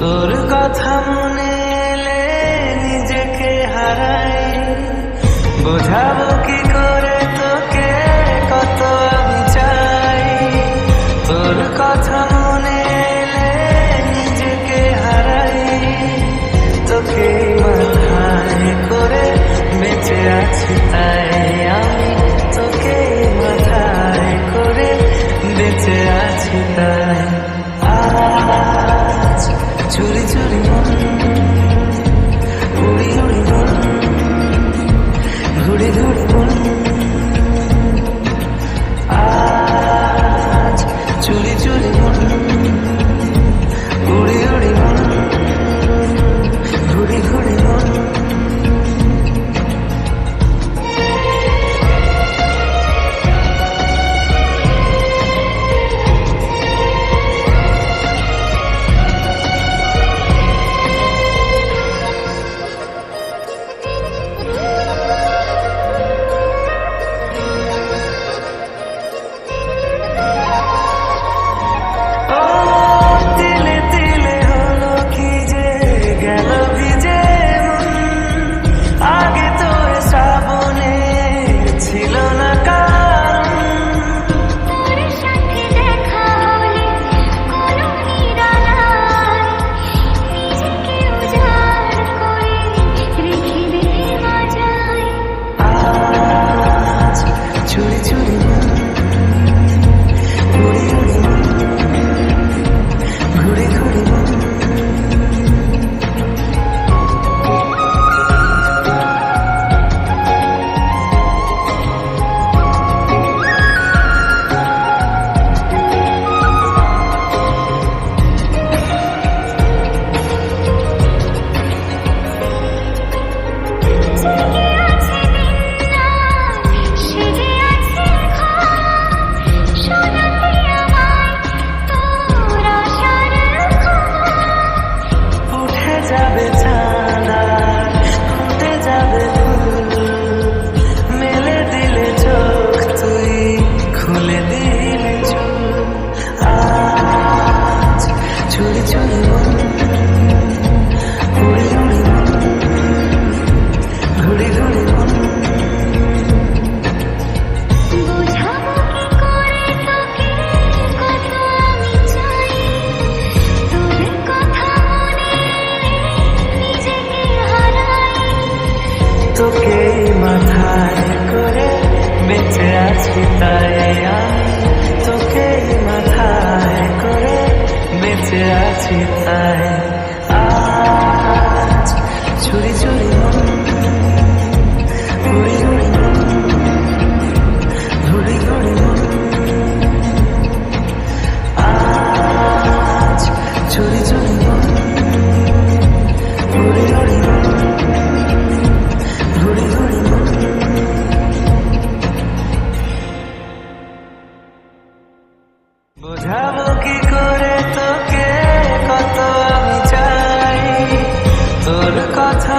তোর কথা মনে এলে নিজেকে হারাই, বোঝাবো কি করে তোকে কত আমি চাই। তোর কথা মনে এলে নিজেকে হারাই, তোকে মাথায় করে বেঁচে আছি তাই আমি, তোকে মাথায় করে বেঁচে আছি তাই। আজ চুরি চুরি মন, উড়ি উড়ি মন, ঘুরি ঘুরি মন। আজ চুরি চুরি মন, উড়ি উড়ি মন, ঘুরি ঘুরি মন। তোকে মাথায় করে বেঁচে আছি তাই আমি, তোকে মাথায় করে বেঁচে আছি তাই। আজ চুরি চুরি মন, উড়ি উড়ি মন, ঘুরি ঘুরি মন। আজ চুরি চুরি মন, উড়ি উড়ি মন, ঘুরি ঘুরি মন। বোঝাবো কি করে তোকে কত আমি চাই, তোর কথা